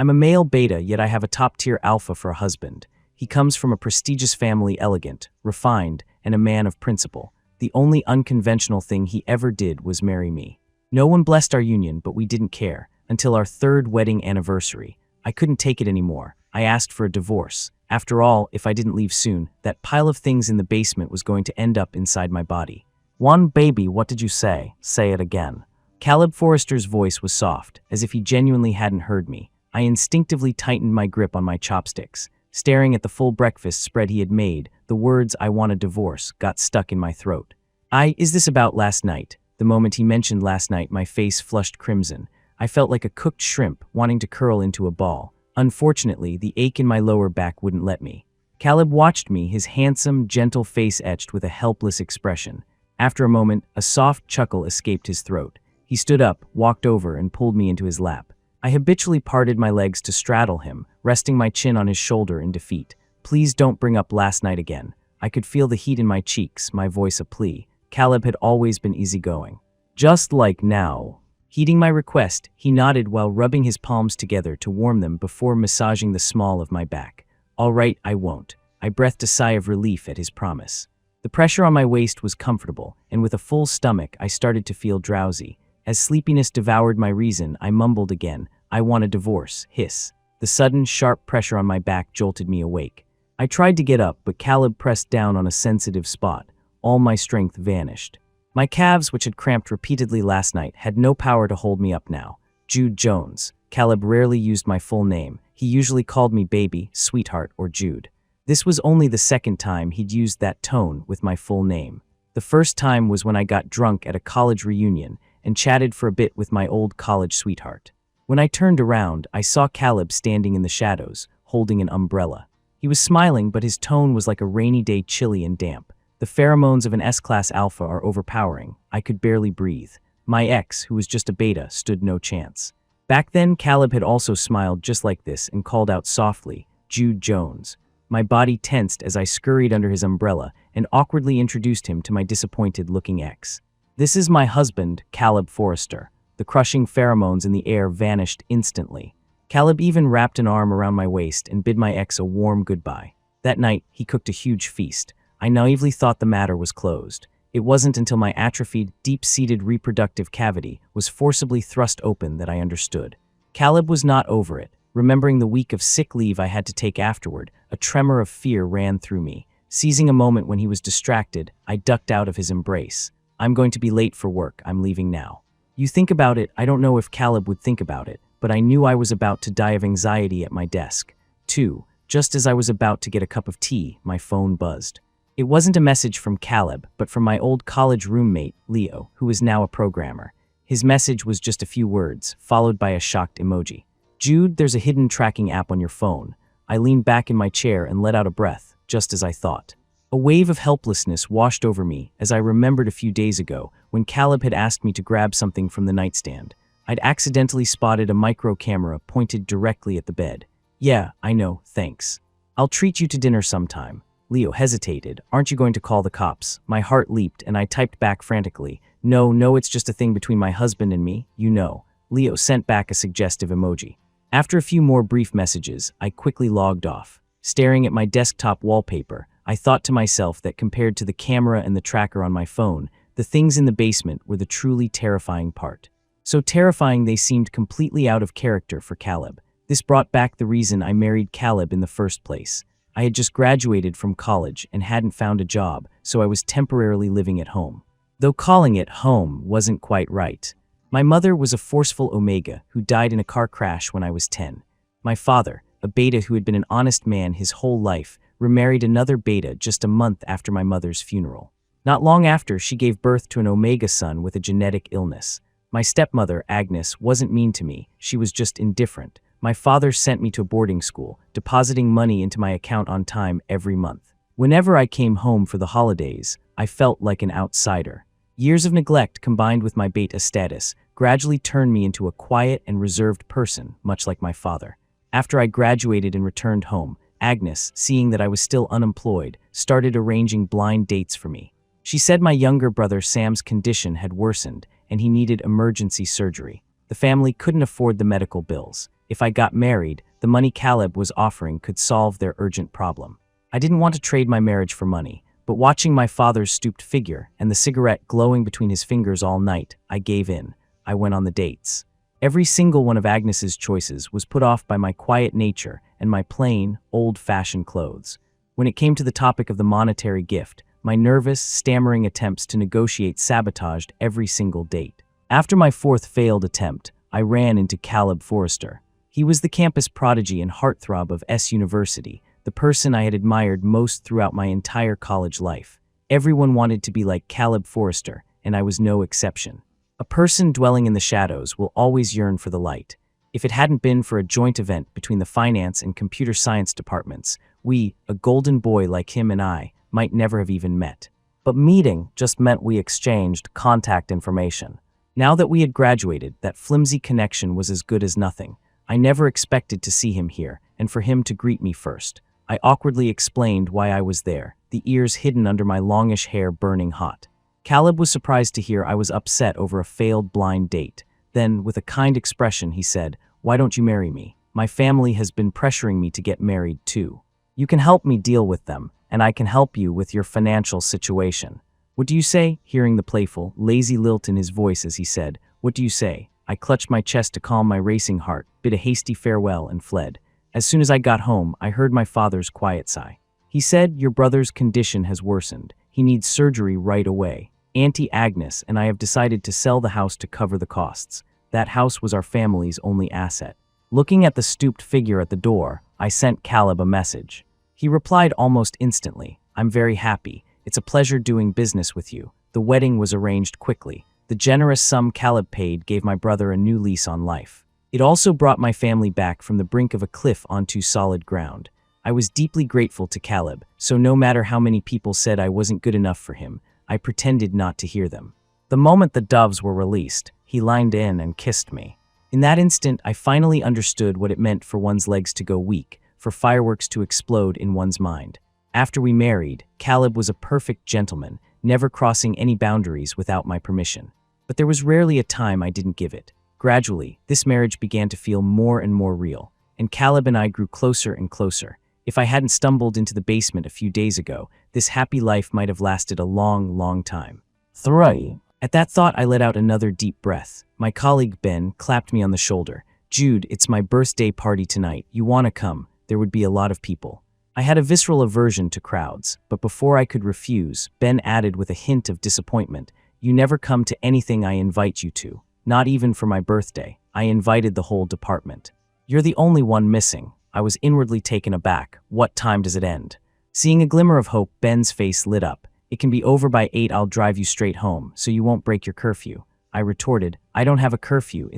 I'm a male beta, yet I have a top-tier alpha for a husband. He comes from a prestigious family, elegant, refined, and a man of principle. The only unconventional thing he ever did was marry me. No one blessed our union, but we didn't care. Until our 3rd wedding anniversary. I couldn't take it anymore. I asked for a divorce. After all, if I didn't leave soon, that pile of things in the basement was going to end up inside my body. "One baby, what did you say? Say it again." Caleb Forrester's voice was soft, as if he genuinely hadn't heard me. I instinctively tightened my grip on my chopsticks. Staring at the full breakfast spread he had made, the words "I want a divorce" got stuck in my throat. Is this about last night? The moment he mentioned last night, my face flushed crimson. I felt like a cooked shrimp, wanting to curl into a ball. Unfortunately, the ache in my lower back wouldn't let me. Caleb watched me, his handsome, gentle face etched with a helpless expression. After a moment, a soft chuckle escaped his throat. He stood up, walked over, and pulled me into his lap. I habitually parted my legs to straddle him, resting my chin on his shoulder in defeat. "Please don't bring up last night again." I could feel the heat in my cheeks, my voice a plea. Caleb had always been easygoing. "Just like now." Heeding my request, he nodded while rubbing his palms together to warm them before massaging the small of my back. "All right, I won't." I breathed a sigh of relief at his promise. The pressure on my waist was comfortable, and with a full stomach, I started to feel drowsy. As sleepiness devoured my reason, I mumbled again, "I want a divorce," hiss. The sudden, sharp pressure on my back jolted me awake. I tried to get up, but Caleb pressed down on a sensitive spot. All my strength vanished. My calves, which had cramped repeatedly last night, had no power to hold me up now. Jude Jones. Caleb rarely used my full name. He usually called me baby, sweetheart, or Jude. This was only the 2nd time he'd used that tone with my full name. The first time was when I got drunk at a college reunion and chatted for a bit with my old college sweetheart. When I turned around, I saw Caleb standing in the shadows, holding an umbrella. He was smiling, but his tone was like a rainy day, chilly and damp. The pheromones of an S-class alpha are overpowering. I could barely breathe. My ex, who was just a beta, stood no chance. Back then, Caleb had also smiled just like this and called out softly, "Jude Jones." My body tensed as I scurried under his umbrella and awkwardly introduced him to my disappointed-looking ex. "This is my husband, Caleb Forrester." The crushing pheromones in the air vanished instantly. Caleb even wrapped an arm around my waist and bid my ex a warm goodbye. That night, he cooked a huge feast. I naively thought the matter was closed. It wasn't until my atrophied, deep-seated reproductive cavity was forcibly thrust open that I understood. Caleb was not over it. Remembering the week of sick leave I had to take afterward, a tremor of fear ran through me. Seizing a moment when he was distracted, I ducked out of his embrace. "I'm going to be late for work. I'm leaving now." You think about it, I don't know if Caleb would think about it, but I knew I was about to die of anxiety at my desk. 2. Just as I was about to get a cup of tea, my phone buzzed. It wasn't a message from Caleb, but from my old college roommate, Leo, who is now a programmer. His message was just a few words, followed by a shocked emoji. "Jude, there's a hidden tracking app on your phone." I leaned back in my chair and let out a breath, just as I thought. A wave of helplessness washed over me as I remembered a few days ago when Caleb had asked me to grab something from the nightstand. I'd accidentally spotted a micro camera pointed directly at the bed. "Yeah, I know, thanks. I'll treat you to dinner sometime." Leo hesitated. "Aren't you going to call the cops?" My heart leaped and I typed back frantically. No, it's just a thing between my husband and me, you know." Leo sent back a suggestive emoji. After a few more brief messages, I quickly logged off. Staring at my desktop wallpaper, I thought to myself that compared to the camera and the tracker on my phone, the things in the basement were the truly terrifying part. So terrifying they seemed completely out of character for Caleb. This brought back the reason I married Caleb in the first place. I had just graduated from college and hadn't found a job, so I was temporarily living at home. Though calling it home wasn't quite right. My mother was a forceful Omega who died in a car crash when I was 10. My father, a beta who had been an honest man his whole life, remarried another beta just a month after my mother's funeral. Not long after, she gave birth to an Omega son with a genetic illness. My stepmother, Agnes, wasn't mean to me, she was just indifferent. My father sent me to boarding school, depositing money into my account on time every month. Whenever I came home for the holidays, I felt like an outsider. Years of neglect combined with my beta status gradually turned me into a quiet and reserved person, much like my father. After I graduated and returned home, Agnes, seeing that I was still unemployed, started arranging blind dates for me. She said my younger brother Sam's condition had worsened and he needed emergency surgery. The family couldn't afford the medical bills. If I got married, the money Caleb was offering could solve their urgent problem. I didn't want to trade my marriage for money, but watching my father's stooped figure and the cigarette glowing between his fingers all night, I gave in. I went on the dates. Every single one of Agnes's choices was put off by my quiet nature and my plain, old-fashioned clothes. When it came to the topic of the monetary gift, my nervous, stammering attempts to negotiate sabotaged every single date. After my fourth failed attempt, I ran into Caleb Forrester. He was the campus prodigy and heartthrob of S University, the person I had admired most throughout my entire college life. Everyone wanted to be like Caleb Forrester, and I was no exception. A person dwelling in the shadows will always yearn for the light. If it hadn't been for a joint event between the finance and computer science departments, we, a golden boy like him and I, might never have even met. But meeting just meant we exchanged contact information. Now that we had graduated, that flimsy connection was as good as nothing. I never expected to see him here, and for him to greet me first. I awkwardly explained why I was there, the ears hidden under my longish hair burning hot. Caleb was surprised to hear I was upset over a failed blind date. Then, with a kind expression, he said, "Why don't you marry me? My family has been pressuring me to get married too. You can help me deal with them, and I can help you with your financial situation. What do you say?" Hearing the playful, lazy lilt in his voice as he said, "What do you say?" I clutched my chest to calm my racing heart, bid a hasty farewell, and fled. As soon as I got home, I heard my father's quiet sigh. He said, "Your brother's condition has worsened. He needs surgery right away. Auntie Agnes and I have decided to sell the house to cover the costs. That house was our family's only asset." Looking at the stooped figure at the door, I sent Caleb a message. He replied almost instantly, "I'm very happy. It's a pleasure doing business with you." The wedding was arranged quickly. The generous sum Caleb paid gave my brother a new lease on life. It also brought my family back from the brink of a cliff onto solid ground. I was deeply grateful to Caleb, so no matter how many people said I wasn't good enough for him, I pretended not to hear them. The moment the doves were released, he lined in and kissed me. In that instant, I finally understood what it meant for one's legs to go weak, for fireworks to explode in one's mind. After we married, Caleb was a perfect gentleman, never crossing any boundaries without my permission. But there was rarely a time I didn't give it. Gradually, this marriage began to feel more and more real, and Caleb and I grew closer and closer. If I hadn't stumbled into the basement a few days ago, this happy life might have lasted a long, long time. 3. At that thought, I let out another deep breath. My colleague Ben clapped me on the shoulder. "Jude, it's my birthday party tonight. You want to come? There would be a lot of people." I had a visceral aversion to crowds, but before I could refuse, Ben added with a hint of disappointment, "You never come to anything I invite you to. Not even for my birthday. I invited the whole department. You're the only one missing." I was inwardly taken aback. What time does it end? Seeing a glimmer of hope, Ben's face lit up. "It can be over by 8. I'll drive you straight home, so you won't break your curfew." I retorted, "I don't have a curfew,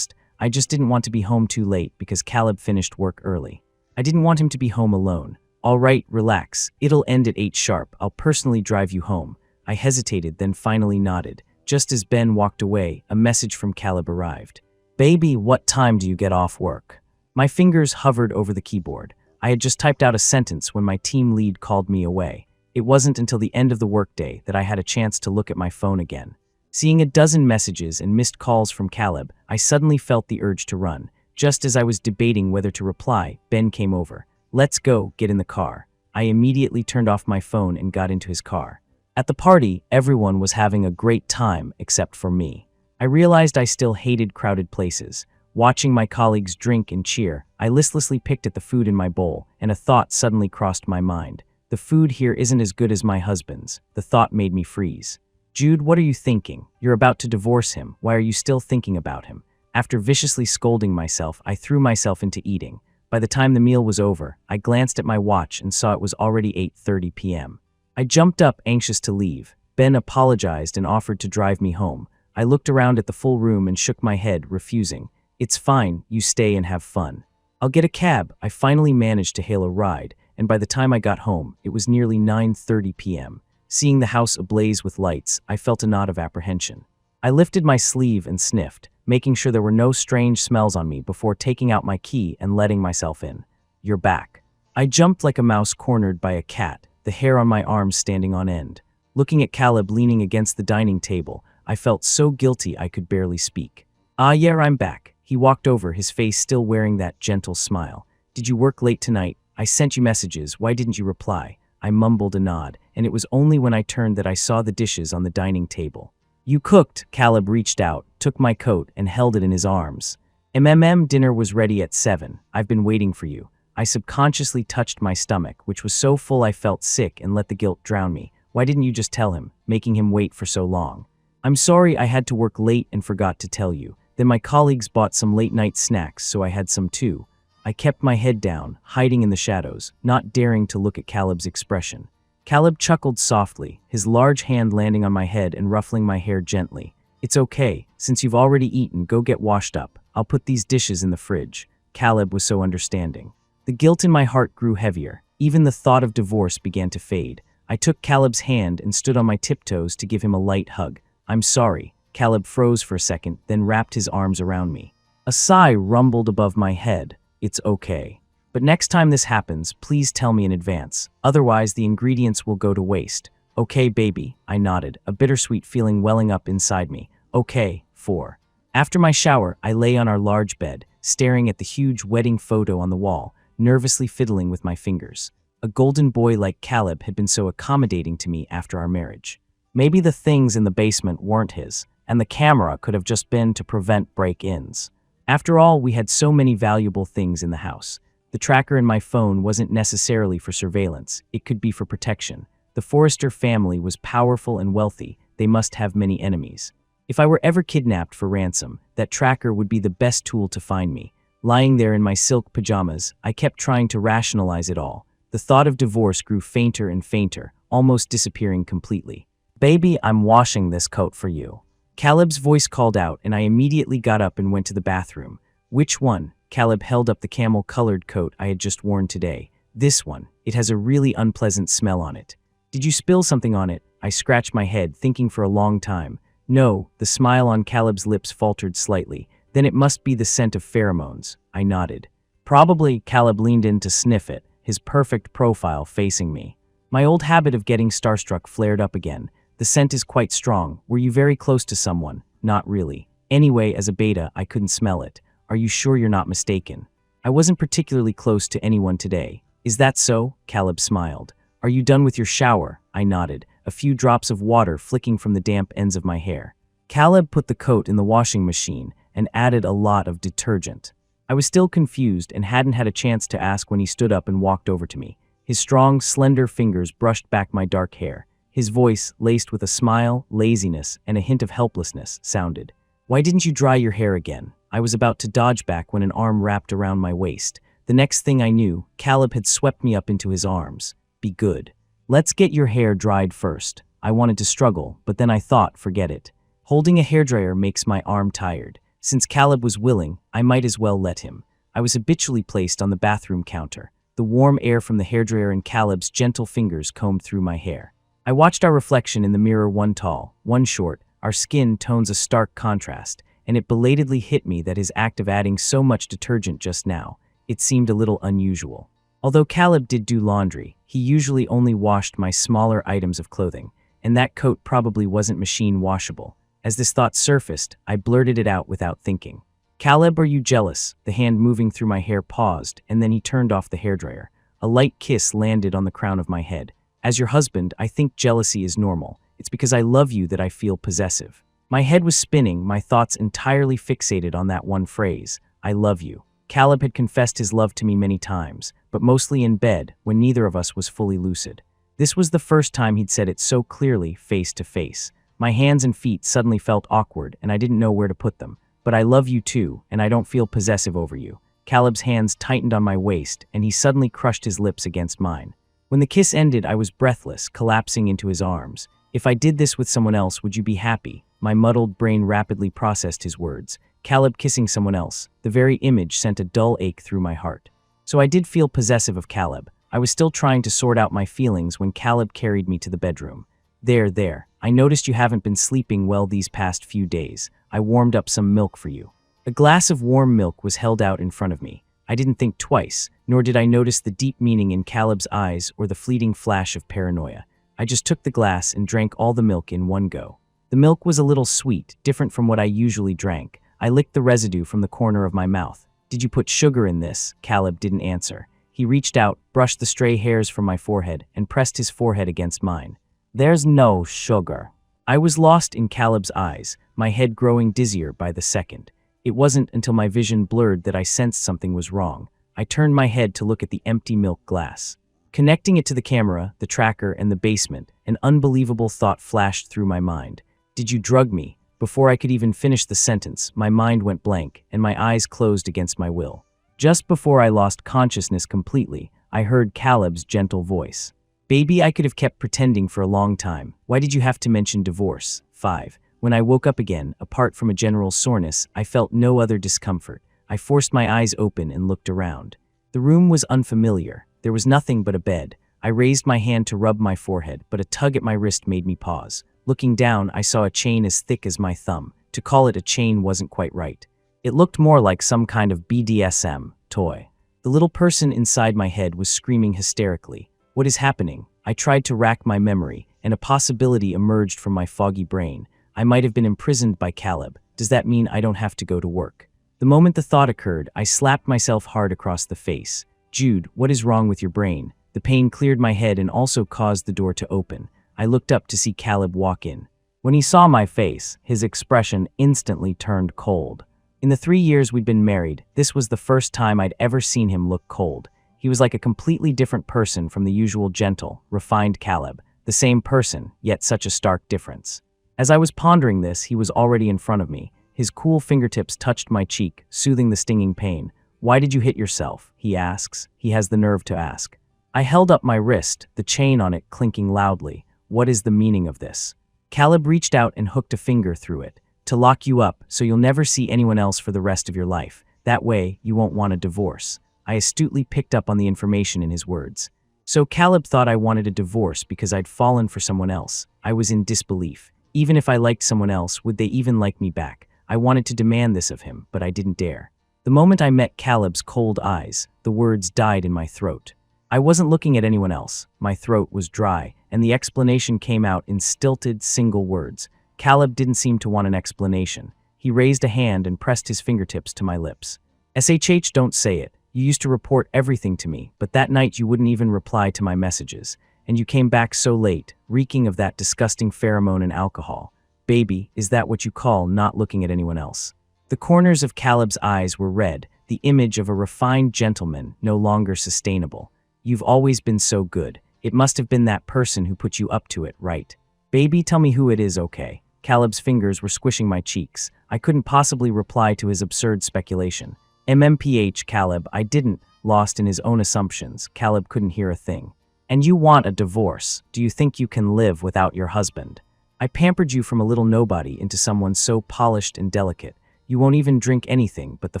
I just didn't want to be home too late because Caleb finished work early. I didn't want him to be home alone." "All right, relax. It'll end at 8 sharp. I'll personally drive you home." I hesitated, then finally nodded. Just as Ben walked away, a message from Caleb arrived. "Baby, what time do you get off work?" My fingers hovered over the keyboard. I had just typed out a sentence when my team lead called me away. It wasn't until the end of the workday that I had a chance to look at my phone again. Seeing a dozen messages and missed calls from Caleb, I suddenly felt the urge to run. Just as I was debating whether to reply, Ben came over. "Let's go, get in the car." I immediately turned off my phone and got into his car. At the party, everyone was having a great time except for me. I realized I still hated crowded places. Watching my colleagues drink and cheer, I listlessly picked at the food in my bowl, and a thought suddenly crossed my mind. The food here isn't as good as my husband's. The thought made me freeze. "Jude, what are you thinking? You're about to divorce him. Why are you still thinking about him?" After viciously scolding myself, I threw myself into eating. By the time the meal was over, I glanced at my watch and saw it was already 8:30 p.m. I jumped up, anxious to leave. Ben apologized and offered to drive me home. I looked around at the full room and shook my head, refusing. "It's fine, you stay and have fun." "I'll get a cab." I finally managed to hail a ride, and by the time I got home, it was nearly 9:30 p.m. Seeing the house ablaze with lights, I felt a knot of apprehension. I lifted my sleeve and sniffed, making sure there were no strange smells on me before taking out my key and letting myself in. "You're back." I jumped like a mouse cornered by a cat, the hair on my arms standing on end. Looking at Caleb leaning against the dining table, I felt so guilty I could barely speak. "Ah, yeah, I'm back. He walked over, his face still wearing that gentle smile. "Did you work late tonight? I sent you messages. Why didn't you reply?" I mumbled a nod, and it was only when I turned that I saw the dishes on the dining table. "You cooked." Caleb reached out, took my coat, and held it in his arms. Dinner was ready at 7. "I've been waiting for you." I subconsciously touched my stomach, which was so full I felt sick, and let the guilt drown me. "Why didn't you just tell him, making him wait for so long?" "I'm sorry, I had to work late and forgot to tell you. Then my colleagues bought some late-night snacks, so I had some too." I kept my head down, hiding in the shadows, not daring to look at Caleb's expression. Caleb chuckled softly, his large hand landing on my head and ruffling my hair gently. "It's okay. Since you've already eaten, go get washed up. I'll put these dishes in the fridge." Caleb was so understanding. The guilt in my heart grew heavier. Even the thought of divorce began to fade. I took Caleb's hand and stood on my tiptoes to give him a light hug. "I'm sorry." Caleb froze for a second, then wrapped his arms around me. A sigh rumbled above my head. "It's okay. But next time this happens, please tell me in advance. Otherwise, the ingredients will go to waste." "Okay, baby," I nodded, a bittersweet feeling welling up inside me. "Okay, 4. After my shower, I lay on our large bed, staring at the huge wedding photo on the wall, nervously fiddling with my fingers. A golden boy like Caleb had been so accommodating to me after our marriage. Maybe the things in the basement weren't his, and the camera could have just been to prevent break-ins. After all, we had so many valuable things in the house. The tracker in my phone wasn't necessarily for surveillance, it could be for protection. The Forrester family was powerful and wealthy, they must have many enemies. If I were ever kidnapped for ransom, that tracker would be the best tool to find me. Lying there in my silk pajamas, I kept trying to rationalize it all. The thought of divorce grew fainter and fainter, almost disappearing completely. "Baby, I'm washing this coat for you." Caleb's voice called out, and I immediately got up and went to the bathroom. "Which one?" Caleb held up the camel-colored coat I had just worn today. "This one. It has a really unpleasant smell on it." "Did you spill something on it?" I scratched my head, thinking for a long time. "No." The smile on Caleb's lips faltered slightly. "Then it must be the scent of pheromones." I nodded. "Probably." Caleb leaned in to sniff it, his perfect profile facing me. My old habit of getting starstruck flared up again. "The scent is quite strong. Were you very close to someone?" "Not really. Anyway, as a beta, I couldn't smell it." "Are you sure you're not mistaken?" "I wasn't particularly close to anyone today." "Is that so?" Caleb smiled. "Are you done with your shower?" I nodded, a few drops of water flicking from the damp ends of my hair. Caleb put the coat in the washing machine and added a lot of detergent. I was still confused and hadn't had a chance to ask when he stood up and walked over to me. His strong, slender fingers brushed back my dark hair. His voice, laced with a smile, laziness, and a hint of helplessness, sounded. "Why didn't you dry your hair again?" I was about to dodge back when an arm wrapped around my waist. The next thing I knew, Caleb had swept me up into his arms. "Be good. Let's get your hair dried first." I wanted to struggle, but then I thought, forget it. Holding a hairdryer makes my arm tired. Since Caleb was willing, I might as well let him. I was habitually placed on the bathroom counter. The warm air from the hairdryer and Caleb's gentle fingers combed through my hair. I watched our reflection in the mirror, one tall, one short, our skin tones a stark contrast, and it belatedly hit me that his act of adding so much detergent just now, it seemed a little unusual. Although Caleb did do laundry, he usually only washed my smaller items of clothing, and that coat probably wasn't machine washable. As this thought surfaced, I blurted it out without thinking. "Caleb, are you jealous?" The hand moving through my hair paused, and then he turned off the hairdryer. A light kiss landed on the crown of my head. "As your husband, I think jealousy is normal. It's because I love you that I feel possessive." My head was spinning, my thoughts entirely fixated on that one phrase, "I love you." Caleb had confessed his love to me many times, but mostly in bed, when neither of us was fully lucid. This was the first time he'd said it so clearly, face to face. My hands and feet suddenly felt awkward, and I didn't know where to put them. "But I love you too, and I don't feel possessive over you." Caleb's hands tightened on my waist, and he suddenly crushed his lips against mine. When the kiss ended, I was breathless, collapsing into his arms. "If I did this with someone else, would you be happy?" My muddled brain rapidly processed his words. Caleb kissing someone else. The very image sent a dull ache through my heart. So I did feel possessive of Caleb. I was still trying to sort out my feelings when Caleb carried me to the bedroom. There. I noticed you haven't been sleeping well these past few days. I warmed up some milk for you." A glass of warm milk was held out in front of me. I didn't think twice, nor did I notice the deep meaning in Caleb's eyes or the fleeting flash of paranoia. I just took the glass and drank all the milk in one go. The milk was a little sweet, different from what I usually drank. I licked the residue from the corner of my mouth. Did you put sugar in this? Caleb didn't answer. He reached out, brushed the stray hairs from my forehead, and pressed his forehead against mine. There's no sugar. I was lost in Caleb's eyes, my head growing dizzier by the second. It wasn't until my vision blurred that I sensed something was wrong. I turned my head to look at the empty milk glass. Connecting it to the camera, the tracker, and the basement, an unbelievable thought flashed through my mind. Did you drug me? Before I could even finish the sentence, my mind went blank, and my eyes closed against my will. Just before I lost consciousness completely, I heard Caleb's gentle voice. Baby, I could have kept pretending for a long time. Why did you have to mention divorce? 5. When I woke up again, apart from a general soreness, I felt no other discomfort. I forced my eyes open and looked around. The room was unfamiliar. There was nothing but a bed. I raised my hand to rub my forehead, but a tug at my wrist made me pause. Looking down, I saw a chain as thick as my thumb. To call it a chain wasn't quite right. It looked more like some kind of BDSM toy. The little person inside my head was screaming hysterically. What is happening? I tried to rack my memory, and a possibility emerged from my foggy brain. I might have been imprisoned by Caleb. Does that mean I don't have to go to work? The moment the thought occurred, I slapped myself hard across the face. Jude, what is wrong with your brain? The pain cleared my head and also caused the door to open. I looked up to see Caleb walk in. When he saw my face, his expression instantly turned cold. In the 3 years we'd been married, this was the first time I'd ever seen him look cold. He was like a completely different person from the usual gentle, refined Caleb. The same person, yet such a stark difference. As I was pondering this, he was already in front of me. His cool fingertips touched my cheek, soothing the stinging pain. Why did you hit yourself? He asks. He has the nerve to ask. I held up my wrist, the chain on it clinking loudly. What is the meaning of this? Caleb reached out and hooked a finger through it. To lock you up, so you'll never see anyone else for the rest of your life. That way, you won't want a divorce. I astutely picked up on the information in his words. So Caleb thought I wanted a divorce because I'd fallen for someone else. I was in disbelief. Even if I liked someone else, would they even like me back? I wanted to demand this of him, but I didn't dare. The moment I met Caleb's cold eyes, the words died in my throat. I wasn't looking at anyone else. My throat was dry, and the explanation came out in stilted, single words. Caleb didn't seem to want an explanation. He raised a hand and pressed his fingertips to my lips. SHH, don't say it. You used to report everything to me, but that night you wouldn't even reply to my messages. And you came back so late, reeking of that disgusting pheromone and alcohol. Baby, is that what you call not looking at anyone else? The corners of Caleb's eyes were red, the image of a refined gentleman, no longer sustainable. You've always been so good. It must have been that person who put you up to it, right? Baby, tell me who it is, okay? Caleb's fingers were squishing my cheeks. I couldn't possibly reply to his absurd speculation. MMPH, Caleb, I didn't. Lost in his own assumptions, Caleb couldn't hear a thing. And you want a divorce. Do you think you can live without your husband? I pampered you from a little nobody into someone so polished and delicate. You won't even drink anything but the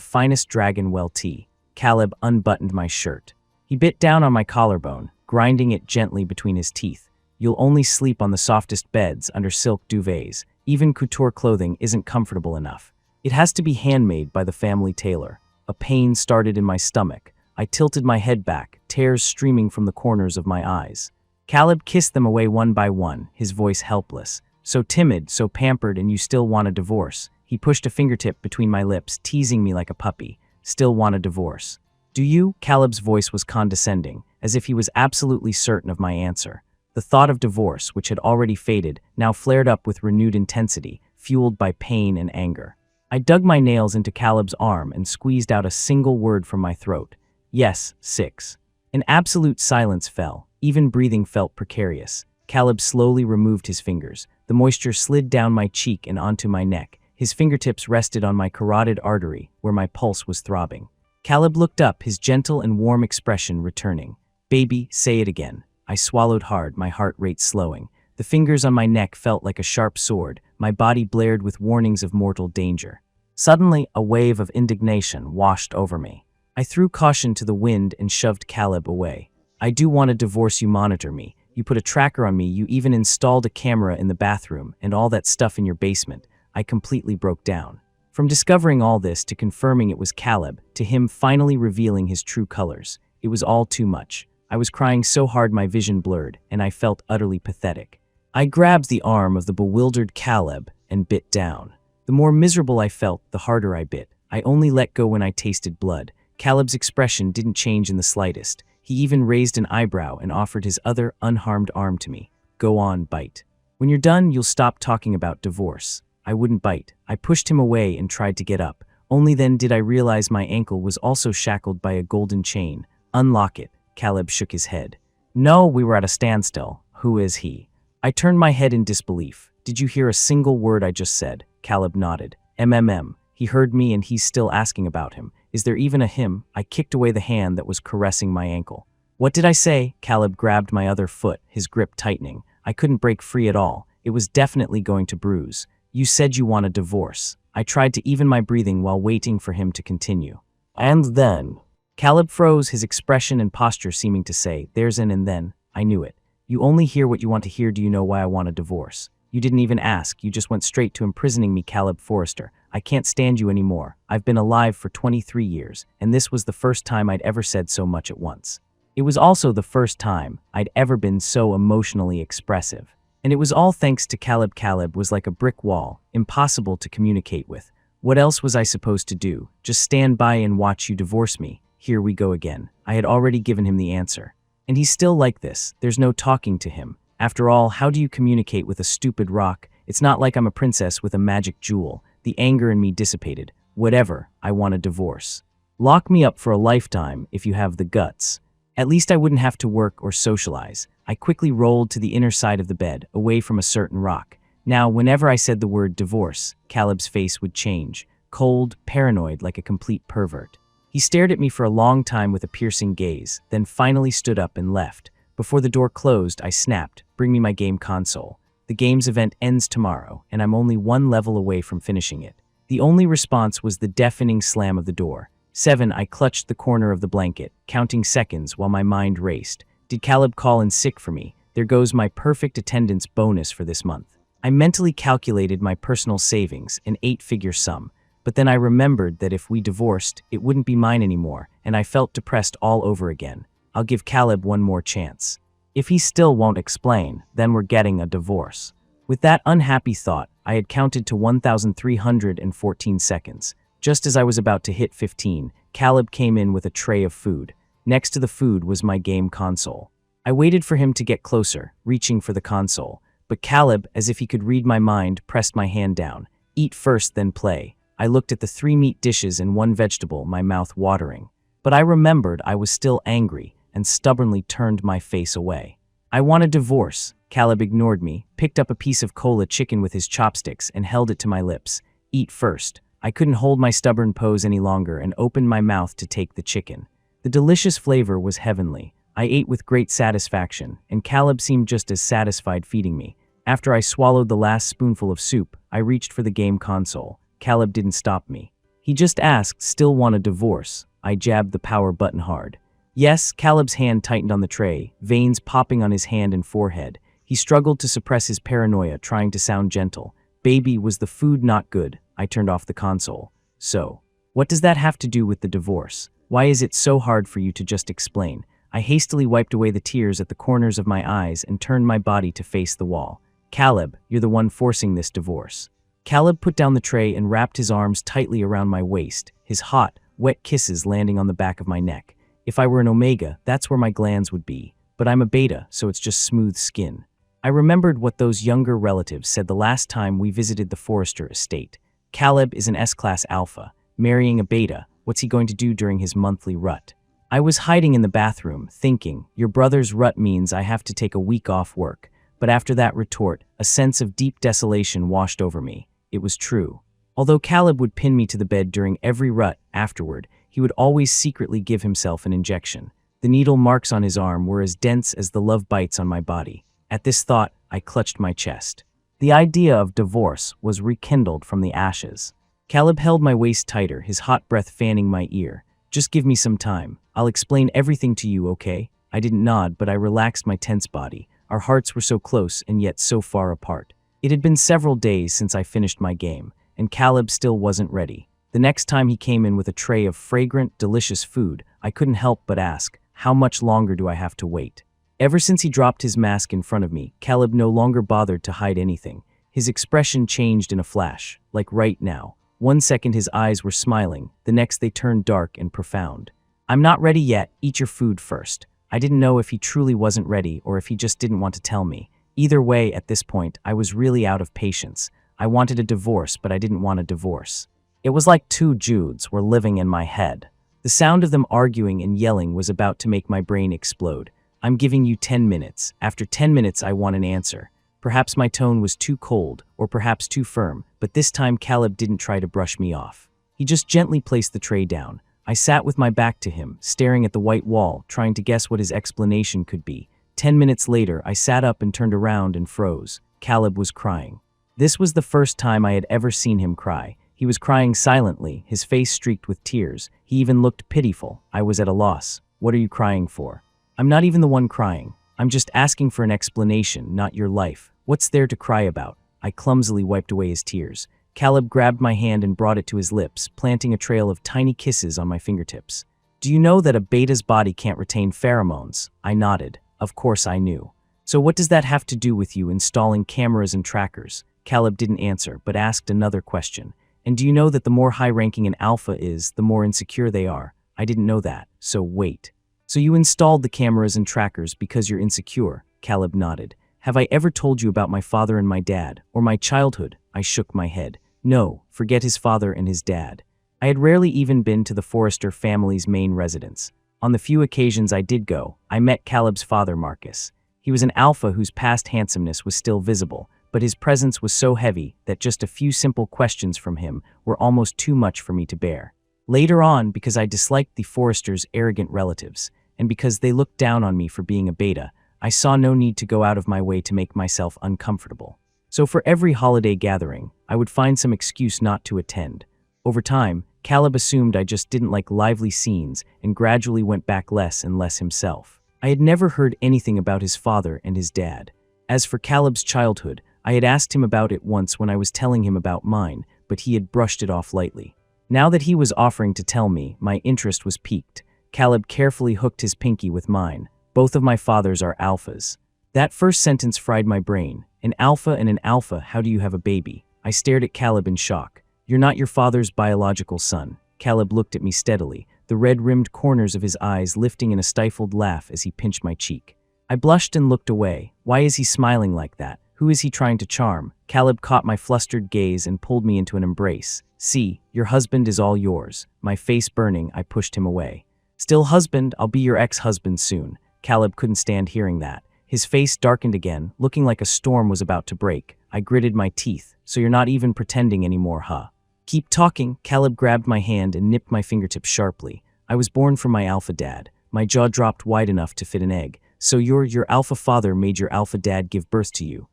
finest dragon well tea. Caleb unbuttoned my shirt. He bit down on my collarbone, grinding it gently between his teeth. You'll only sleep on the softest beds under silk duvets. Even couture clothing isn't comfortable enough. It has to be handmade by the family tailor. A pain started in my stomach. I tilted my head back, tears streaming from the corners of my eyes. Caleb kissed them away one by one, his voice helpless. So timid, so pampered, and you still want a divorce. He pushed a fingertip between my lips, teasing me like a puppy. Still want a divorce. Do you? Caleb's voice was condescending, as if he was absolutely certain of my answer. The thought of divorce, which had already faded, now flared up with renewed intensity, fueled by pain and anger. I dug my nails into Caleb's arm and squeezed out a single word from my throat. Yes, 6. An absolute silence fell. Even breathing felt precarious. Caleb slowly removed his fingers. The moisture slid down my cheek and onto my neck. His fingertips rested on my carotid artery, where my pulse was throbbing. Caleb looked up, his gentle and warm expression returning. Baby, say it again. I swallowed hard, my heart rate slowing. The fingers on my neck felt like a sharp sword. My body blared with warnings of mortal danger. Suddenly, a wave of indignation washed over me. I threw caution to the wind and shoved Caleb away. I do want to divorce you, monitor me. You put a tracker on me, you even installed a camera in the bathroom, and all that stuff in your basement. I completely broke down. From discovering all this to confirming it was Caleb, to him finally revealing his true colors, it was all too much. I was crying so hard my vision blurred, and I felt utterly pathetic. I grabbed the arm of the bewildered Caleb and bit down. The more miserable I felt, the harder I bit. I only let go when I tasted blood. Caleb's expression didn't change in the slightest. He even raised an eyebrow and offered his other, unharmed arm to me. Go on, bite. When you're done, you'll stop talking about divorce. I wouldn't bite. I pushed him away and tried to get up. Only then did I realize my ankle was also shackled by a golden chain. Unlock it. Caleb shook his head. No, we were at a standstill. Who is he? I turned my head in disbelief. Did you hear a single word I just said? Caleb nodded. MMM. He heard me and he's still asking about him. Is there even a him? I kicked away the hand that was caressing my ankle. What did I say? Caleb grabbed my other foot, his grip tightening. I couldn't break free at all. It was definitely going to bruise. You said you want a divorce. I tried to even my breathing while waiting for him to continue. And then? Caleb froze, his expression and posture seeming to say, there's an and then. I knew it. You only hear what you want to hear. Do you know why I want a divorce? You didn't even ask. You just went straight to imprisoning me, Caleb Forrester. I can't stand you anymore. I've been alive for 23 years, and this was the first time I'd ever said so much at once. It was also the first time I'd ever been so emotionally expressive. And it was all thanks to Caleb. Caleb was like a brick wall, impossible to communicate with. What else was I supposed to do? Just stand by and watch you divorce me? Here we go again. I had already given him the answer. And he's still like this. There's no talking to him. After all, how do you communicate with a stupid rock? It's not like I'm a princess with a magic jewel. The anger in me dissipated. Whatever, I want a divorce. Lock me up for a lifetime if you have the guts. At least I wouldn't have to work or socialize. I quickly rolled to the inner side of the bed, away from a certain rock. Now, whenever I said the word divorce, Caleb's face would change, cold, paranoid, like a complete pervert. He stared at me for a long time with a piercing gaze, then finally stood up and left. Before the door closed, I snapped, bring me my game console. The game's event ends tomorrow, and I'm only one level away from finishing it. The only response was the deafening slam of the door. 7, I clutched the corner of the blanket, counting seconds while my mind raced. Did Caleb call in sick for me? There goes my perfect attendance bonus for this month. I mentally calculated my personal savings, an 8-figure sum. But then I remembered that if we divorced, it wouldn't be mine anymore, and I felt depressed all over again. I'll give Caleb one more chance. If he still won't explain, then we're getting a divorce. With that unhappy thought, I had counted to 1,314 seconds. Just as I was about to hit 15, Caleb came in with a tray of food. Next to the food was my game console. I waited for him to get closer, reaching for the console. But Caleb, as if he could read my mind, pressed my hand down. Eat first, then play. I looked at the 3 meat dishes and 1 vegetable, my mouth watering. But I remembered I was still angry and stubbornly turned my face away. I want a divorce. Caleb ignored me, picked up a piece of cola chicken with his chopsticks and held it to my lips. Eat first. I couldn't hold my stubborn pose any longer and opened my mouth to take the chicken. The delicious flavor was heavenly. I ate with great satisfaction, and Caleb seemed just as satisfied feeding me. After I swallowed the last spoonful of soup, I reached for the game console. Caleb didn't stop me. He just asked, still want a divorce? I jabbed the power button hard. Yes, Caleb's hand tightened on the tray, veins popping on his hand and forehead. He struggled to suppress his paranoia, trying to sound gentle. Baby, was the food not good? I turned off the console. So, what does that have to do with the divorce? Why is it so hard for you to just explain? I hastily wiped away the tears at the corners of my eyes and turned my body to face the wall. Caleb, you're the one forcing this divorce. Caleb put down the tray and wrapped his arms tightly around my waist, his hot, wet kisses landing on the back of my neck. If I were an Omega, that's where my glands would be. But I'm a Beta, so it's just smooth skin. I remembered what those younger relatives said the last time we visited the Forrester estate. Caleb is an S-Class Alpha. Marrying a Beta, what's he going to do during his monthly rut? I was hiding in the bathroom, thinking, your brother's rut means I have to take a week off work. But after that retort, a sense of deep desolation washed over me. It was true. Although Caleb would pin me to the bed during every rut afterward, he would always secretly give himself an injection. The needle marks on his arm were as dense as the love bites on my body. At this thought, I clutched my chest. The idea of divorce was rekindled from the ashes. Caleb held my waist tighter, his hot breath fanning my ear. Just give me some time. I'll explain everything to you, okay? I didn't nod, but I relaxed my tense body. Our hearts were so close and yet so far apart. It had been several days since I finished my game, and Caleb still wasn't ready. The next time he came in with a tray of fragrant, delicious food, I couldn't help but ask, how much longer do I have to wait? Ever since he dropped his mask in front of me, Caleb no longer bothered to hide anything. His expression changed in a flash, like right now. One second his eyes were smiling, the next they turned dark and profound. "I'm not ready yet, eat your food first." I didn't know if he truly wasn't ready or if he just didn't want to tell me. Either way, at this point, I was really out of patience. I wanted a divorce, but I didn't want a divorce. It was like two Judes were living in my head. The sound of them arguing and yelling was about to make my brain explode. "I'm giving you 10 minutes. After 10 minutes, I want an answer." Perhaps my tone was too cold, or perhaps too firm, but this time Caleb didn't try to brush me off. He just gently placed the tray down. I sat with my back to him, staring at the white wall, trying to guess what his explanation could be. 10 minutes later, I sat up and turned around and froze. Caleb was crying. This was the first time I had ever seen him cry. He was crying silently, his face streaked with tears. He even looked pitiful. I was at a loss. "What are you crying for?" "I'm not even the one crying. I'm just asking for an explanation, not your life. What's there to cry about?" I clumsily wiped away his tears. Caleb grabbed my hand and brought it to his lips, planting a trail of tiny kisses on my fingertips. "Do you know that a beta's body can't retain pheromones?" I nodded. Of course I knew. "So what does that have to do with you installing cameras and trackers?" Caleb didn't answer, but asked another question. "And do you know that the more high-ranking an alpha is, the more insecure they are?" I didn't know that, so wait. "So you installed the cameras and trackers because you're insecure?" Caleb nodded. "Have I ever told you about my father and my dad, or my childhood?" I shook my head. "No, forget his father and his dad." I had rarely even been to the Forrester family's main residence. On the few occasions I did go, I met Caleb's father, Marcus. He was an alpha whose past handsomeness was still visible, but his presence was so heavy that just a few simple questions from him were almost too much for me to bear. Later on, because I disliked the Forresters' arrogant relatives, and because they looked down on me for being a beta, I saw no need to go out of my way to make myself uncomfortable. So for every holiday gathering, I would find some excuse not to attend. Over time, Caleb assumed I just didn't like lively scenes and gradually went back less and less himself. I had never heard anything about his father and his dad. As for Caleb's childhood, I had asked him about it once when I was telling him about mine, but he had brushed it off lightly. Now that he was offering to tell me, my interest was piqued. Caleb carefully hooked his pinky with mine. "Both of my fathers are alphas." That first sentence fried my brain. "An alpha and an alpha, how do you have a baby?" I stared at Caleb in shock. "You're not your father's biological son." Caleb looked at me steadily, the red-rimmed corners of his eyes lifting in a stifled laugh as he pinched my cheek. I blushed and looked away. Why is he smiling like that? Who is he trying to charm? Caleb caught my flustered gaze and pulled me into an embrace. "See, your husband is all yours." My face burning, I pushed him away. "Still husband? I'll be your ex-husband soon." Caleb couldn't stand hearing that. His face darkened again, looking like a storm was about to break. I gritted my teeth. "So you're not even pretending anymore, huh?" "Keep talking." Caleb grabbed my hand and nipped my fingertips sharply. "I was born from my alpha dad." My jaw dropped wide enough to fit an egg. "So your alpha father made your alpha dad give birth to you?"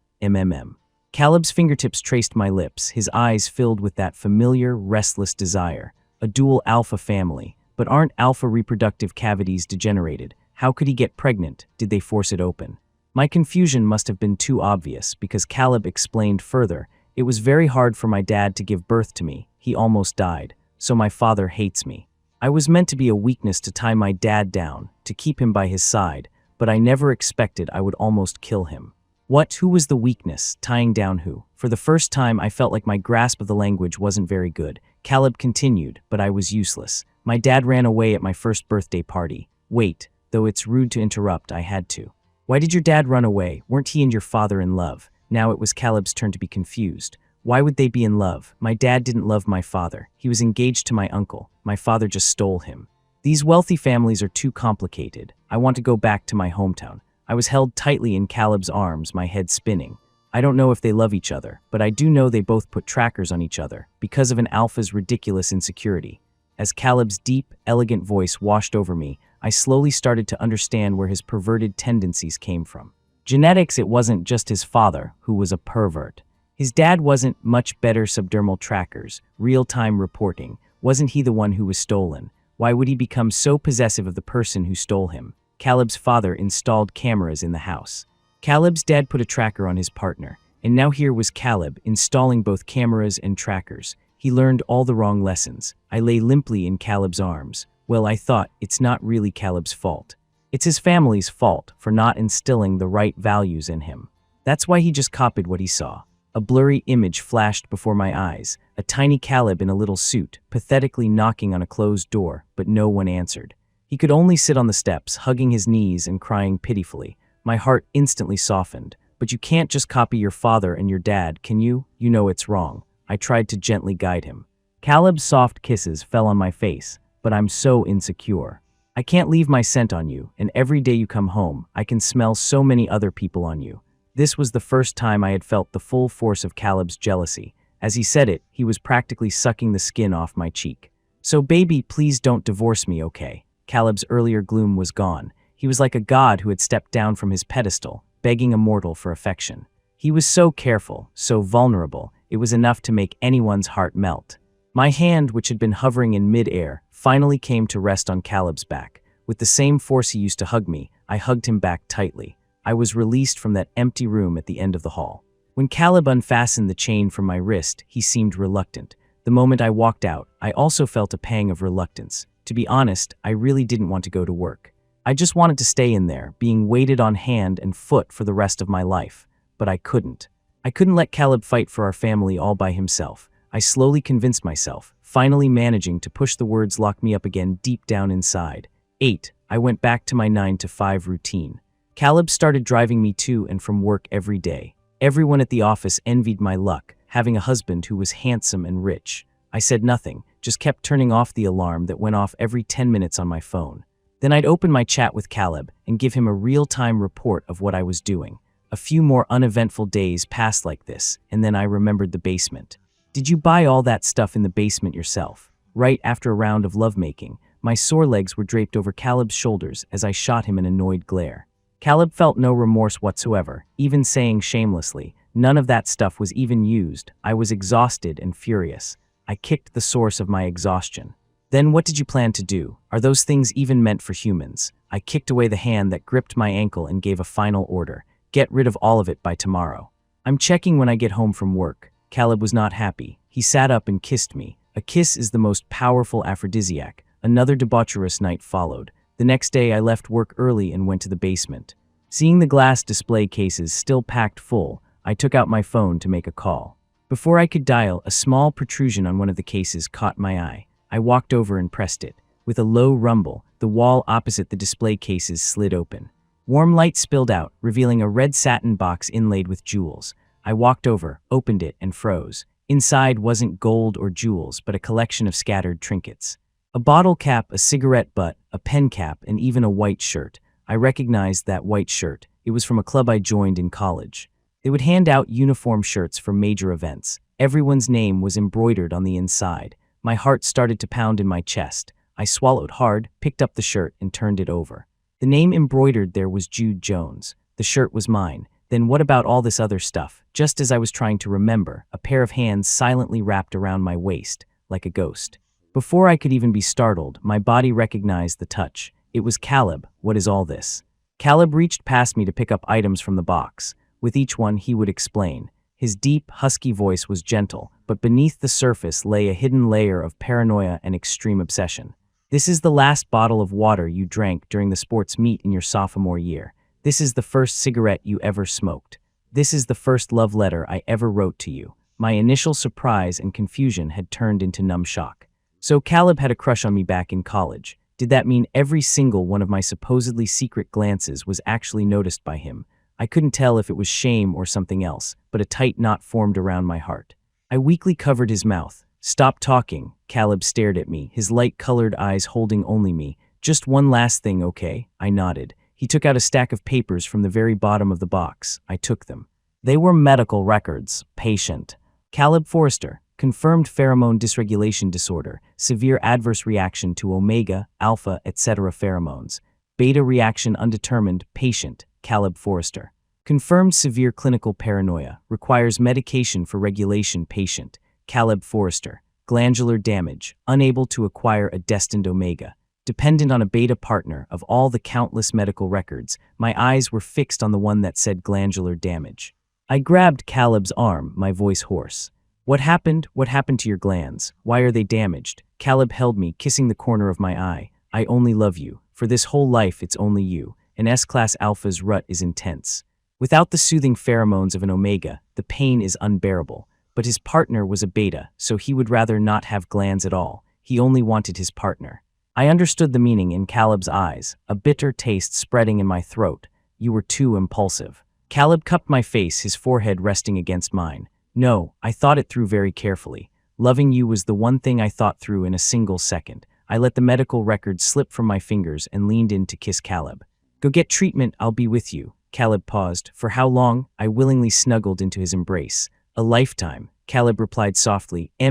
Caleb's fingertips traced my lips, his eyes filled with that familiar, restless desire. A dual alpha family. But aren't alpha reproductive cavities degenerated? How could he get pregnant? Did they force it open? My confusion must have been too obvious because Caleb explained further. "It was very hard for my dad to give birth to me. He almost died. So my father hates me. I was meant to be a weakness to tie my dad down, to keep him by his side, but I never expected I would almost kill him." What? Who was the weakness? Tying down who? For the first time, I felt like my grasp of the language wasn't very good. Caleb continued, but I was useless. "My dad ran away at my first birthday party." Wait, though it's rude to interrupt, I had to. "Why did your dad run away? Weren't he and your father in love?" Now it was Caleb's turn to be confused. "Why would they be in love? My dad didn't love my father. He was engaged to my uncle. My father just stole him. These wealthy families are too complicated. I want to go back to my hometown." I was held tightly in Caleb's arms, my head spinning. I don't know if they love each other, but I do know they both put trackers on each other because of an alpha's ridiculous insecurity. As Caleb's deep, elegant voice washed over me, I slowly started to understand where his perverted tendencies came from. Genetics. It wasn't just his father, who was a pervert. His dad wasn't much better. Subdermal trackers, real-time reporting. Wasn't he the one who was stolen? Why would he become so possessive of the person who stole him? Caleb's father installed cameras in the house. Caleb's dad put a tracker on his partner, and now here was Caleb installing both cameras and trackers. He learned all the wrong lessons. I lay limply in Caleb's arms. Well, I thought, it's not really Caleb's fault. It's his family's fault for not instilling the right values in him. That's why he just copied what he saw. A blurry image flashed before my eyes, a tiny Caleb in a little suit, pathetically knocking on a closed door, but no one answered. He could only sit on the steps, hugging his knees and crying pitifully. My heart instantly softened. But you can't just copy your father and your dad, can you? You know it's wrong. I tried to gently guide him. Caleb's soft kisses fell on my face, but I'm so insecure. I can't leave my scent on you, and every day you come home, I can smell so many other people on you. This was the first time I had felt the full force of Caleb's jealousy. As he said it, he was practically sucking the skin off my cheek. So baby, please don't divorce me, okay? Caleb's earlier gloom was gone. He was like a god who had stepped down from his pedestal, begging a mortal for affection. He was so careful, so vulnerable, it was enough to make anyone's heart melt. My hand, which had been hovering in mid-air, finally came to rest on Caleb's back. With the same force he used to hug me, I hugged him back tightly. I was released from that empty room at the end of the hall. When Caleb unfastened the chain from my wrist, he seemed reluctant. The moment I walked out, I also felt a pang of reluctance. To be honest, I really didn't want to go to work. I just wanted to stay in there, being weighted on hand and foot for the rest of my life. But I couldn't. I couldn't let Caleb fight for our family all by himself. I slowly convinced myself, finally managing to push the words lock me up again deep down inside. 8. I went back to my 9-to-5 routine. Caleb started driving me to and from work every day. Everyone at the office envied my luck, having a husband who was handsome and rich. I said nothing, just kept turning off the alarm that went off every 10 minutes on my phone. Then I'd open my chat with Caleb and give him a real-time report of what I was doing. A few more uneventful days passed like this, and then I remembered the basement. Did you buy all that stuff in the basement yourself? Right after a round of lovemaking, my sore legs were draped over Caleb's shoulders as I shot him an annoyed glare. Caleb felt no remorse whatsoever, even saying shamelessly, none of that stuff was even used. I was exhausted and furious. I kicked the source of my exhaustion. Then what did you plan to do? Are those things even meant for humans? I kicked away the hand that gripped my ankle and gave a final order. Get rid of all of it by tomorrow. I'm checking when I get home from work. Caleb was not happy. He sat up and kissed me. A kiss is the most powerful aphrodisiac. Another debaucherous night followed. The next day I left work early and went to the basement. Seeing the glass display cases still packed full, I took out my phone to make a call. Before I could dial, a small protrusion on one of the cases caught my eye. I walked over and pressed it. With a low rumble, the wall opposite the display cases slid open. Warm light spilled out, revealing a red satin box inlaid with jewels. I walked over, opened it, and froze. Inside wasn't gold or jewels, but a collection of scattered trinkets. A bottle cap, a cigarette butt, a pen cap, and even a white shirt. I recognized that white shirt. It was from a club I joined in college. They would hand out uniform shirts for major events. Everyone's name was embroidered on the inside. My heart started to pound in my chest. I swallowed hard, picked up the shirt, and turned it over. The name embroidered there was Jude Jones. The shirt was mine. Then what about all this other stuff? Just as I was trying to remember, a pair of hands silently wrapped around my waist, like a ghost. Before I could even be startled, my body recognized the touch. It was Caleb. What is all this? Caleb reached past me to pick up items from the box. With each one, he would explain. His deep, husky voice was gentle, but beneath the surface lay a hidden layer of paranoia and extreme obsession. This is the last bottle of water you drank during the sports meet in your sophomore year. This is the first cigarette you ever smoked. This is the first love letter I ever wrote to you. My initial surprise and confusion had turned into numb shock. So Caleb had a crush on me back in college. Did that mean every single one of my supposedly secret glances was actually noticed by him? I couldn't tell if it was shame or something else, but a tight knot formed around my heart. I weakly covered his mouth. Stop talking. Caleb stared at me, his light-colored eyes holding only me. Just one last thing, okay? I nodded. He took out a stack of papers from the very bottom of the box. I took them. They were medical records. Patient Caleb Forrester. Confirmed pheromone dysregulation disorder. Severe adverse reaction to omega, alpha, etc. pheromones. Beta reaction undetermined. Patient Caleb Forrester. Confirmed severe clinical paranoia. Requires medication for regulation. Patient Caleb Forrester. Glandular damage. Unable to acquire a destined omega. Dependent on a beta partner. Of all the countless medical records, my eyes were fixed on the one that said glandular damage. I grabbed Caleb's arm, my voice hoarse. What happened? What happened to your glands? Why are they damaged? Caleb held me, kissing the corner of my eye. I only love you. For this whole life, it's only you. An S-Class Alpha's rut is intense. Without the soothing pheromones of an omega, the pain is unbearable. But his partner was a beta, so he would rather not have glands at all. He only wanted his partner. I understood the meaning in Caleb's eyes, a bitter taste spreading in my throat. You were too impulsive. Caleb cupped my face, his forehead resting against mine. No, I thought it through very carefully. Loving you was the one thing I thought through in a single second. I let the medical records slip from my fingers and leaned in to kiss Caleb. Go get treatment, I'll be with you. Caleb paused. For how long? I willingly snuggled into his embrace. A lifetime, Caleb replied softly. A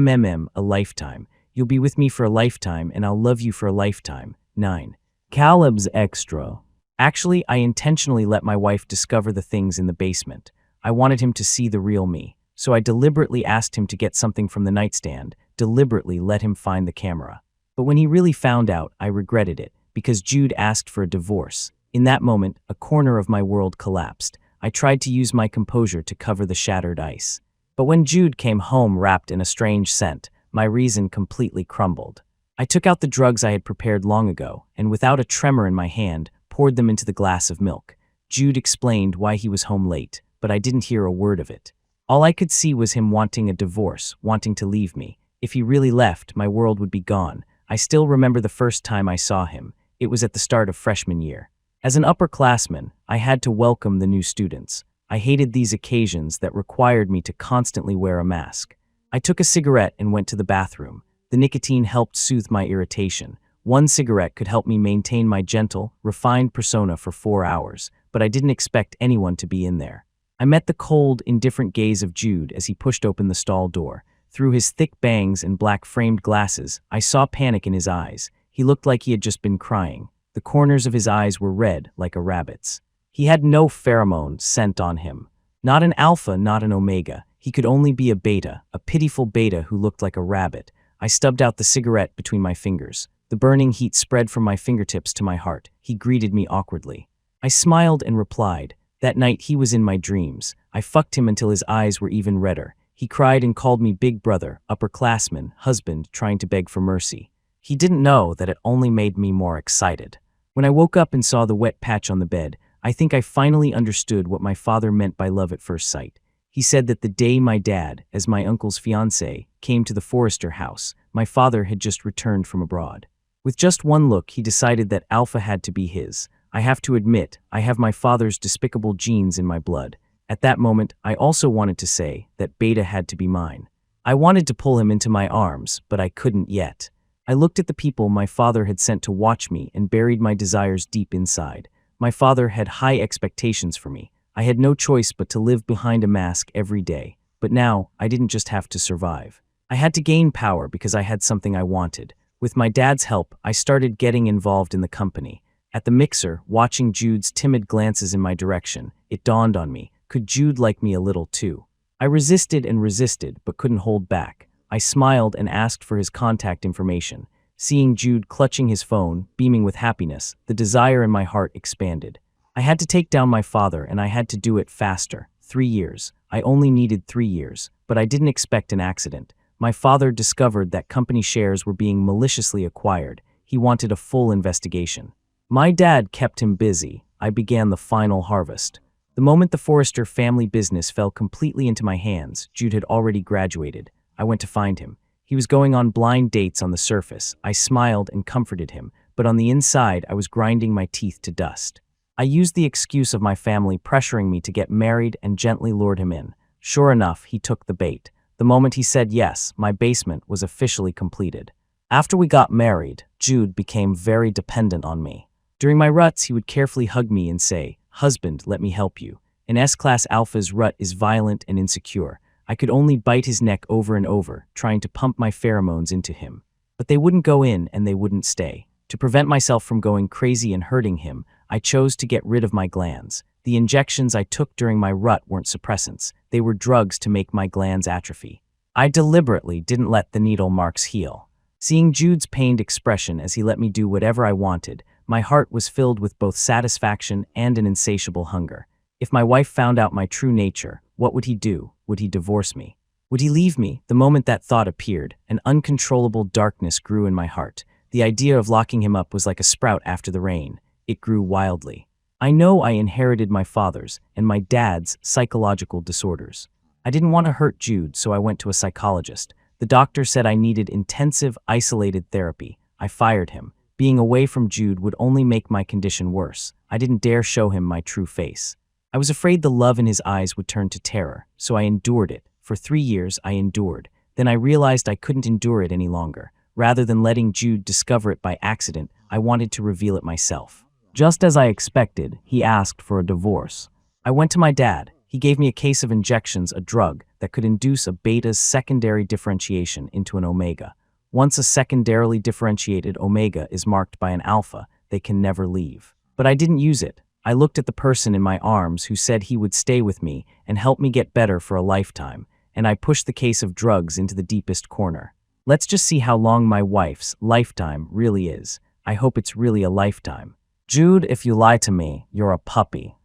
lifetime. You'll be with me for a lifetime, and I'll love you for a lifetime. 9. Caleb's extra. Actually, I intentionally let my wife discover the things in the basement. I wanted him to see the real me. So I deliberately asked him to get something from the nightstand, deliberately let him find the camera. But when he really found out, I regretted it, because Jude asked for a divorce. In that moment, a corner of my world collapsed. I tried to use my composure to cover the shattered ice. But when Jude came home wrapped in a strange scent, my reason completely crumbled. I took out the drugs I had prepared long ago, and without a tremor in my hand, poured them into the glass of milk. Jude explained why he was home late, but I didn't hear a word of it. All I could see was him wanting a divorce, wanting to leave me. If he really left, my world would be gone. I still remember the first time I saw him. It was at the start of freshman year. As an upperclassman, I had to welcome the new students. I hated these occasions that required me to constantly wear a mask. I took a cigarette and went to the bathroom. The nicotine helped soothe my irritation. One cigarette could help me maintain my gentle, refined persona for 4 hours, but I didn't expect anyone to be in there. I met the cold, indifferent gaze of Jude as he pushed open the stall door. Through his thick bangs and black-framed glasses, I saw panic in his eyes. He looked like he had just been crying. The corners of his eyes were red, like a rabbit's. He had no pheromone scent on him. Not an alpha, not an omega. He could only be a beta, a pitiful beta who looked like a rabbit. I stubbed out the cigarette between my fingers. The burning heat spread from my fingertips to my heart. He greeted me awkwardly. I smiled and replied. That night he was in my dreams. I fucked him until his eyes were even redder. He cried and called me big brother, upperclassman, husband, trying to beg for mercy. He didn't know that it only made me more excited. When I woke up and saw the wet patch on the bed, I think I finally understood what my father meant by love at first sight. He said that the day my dad, as my uncle's fiancé, came to the Forrester house, my father had just returned from abroad. With just one look, he decided that Alpha had to be his. I have to admit, I have my father's despicable genes in my blood. At that moment, I also wanted to say that Beta had to be mine. I wanted to pull him into my arms, but I couldn't yet. I looked at the people my father had sent to watch me and buried my desires deep inside. My father had high expectations for me. I had no choice but to live behind a mask every day. But now, I didn't just have to survive. I had to gain power because I had something I wanted. With my dad's help, I started getting involved in the company. At the mixer, watching Jude's timid glances in my direction, it dawned on me, could Jude like me a little too? I resisted and resisted, but couldn't hold back. I smiled and asked for his contact information. Seeing Jude clutching his phone, beaming with happiness, the desire in my heart expanded. I had to take down my father, and I had to do it faster. 3 years. I only needed 3 years, but I didn't expect an accident. My father discovered that company shares were being maliciously acquired. He wanted a full investigation. My dad kept him busy. I began the final harvest. The moment the Forrester family business fell completely into my hands, Jude had already graduated. I went to find him. He was going on blind dates on the surface. I smiled and comforted him, but on the inside, I was grinding my teeth to dust. I used the excuse of my family pressuring me to get married and gently lured him in. Sure enough, he took the bait. The moment he said yes, my basement was officially completed. After we got married, Jude became very dependent on me. During my ruts, he would carefully hug me and say, "Husband, let me help you." An S-Class Alpha's rut is violent and insecure. I could only bite his neck over and over, trying to pump my pheromones into him. But they wouldn't go in and they wouldn't stay. To prevent myself from going crazy and hurting him, I chose to get rid of my glands. The injections I took during my rut weren't suppressants. They were drugs to make my glands atrophy. I deliberately didn't let the needle marks heal. Seeing Jude's pained expression as he let me do whatever I wanted, my heart was filled with both satisfaction and an insatiable hunger. If my wife found out my true nature, what would he do? Would he divorce me? Would he leave me? The moment that thought appeared, an uncontrollable darkness grew in my heart. The idea of locking him up was like a sprout after the rain. It grew wildly. I know I inherited my father's and my dad's psychological disorders. I didn't want to hurt Jude, so I went to a psychologist. The doctor said I needed intensive, isolated therapy. I fired him. Being away from Jude would only make my condition worse. I didn't dare show him my true face. I was afraid the love in his eyes would turn to terror, so I endured it. For 3 years, I endured. Then I realized I couldn't endure it any longer. Rather than letting Jude discover it by accident, I wanted to reveal it myself. Just as I expected, he asked for a divorce. I went to my dad. He gave me a case of injections, a drug that could induce a beta's secondary differentiation into an omega. Once a secondarily differentiated omega is marked by an alpha, they can never leave. But I didn't use it. I looked at the person in my arms who said he would stay with me and help me get better for a lifetime, and I pushed the case of drugs into the deepest corner. Let's just see how long my wife's lifetime really is. I hope it's really a lifetime. Jude, if you lie to me, you're a puppy.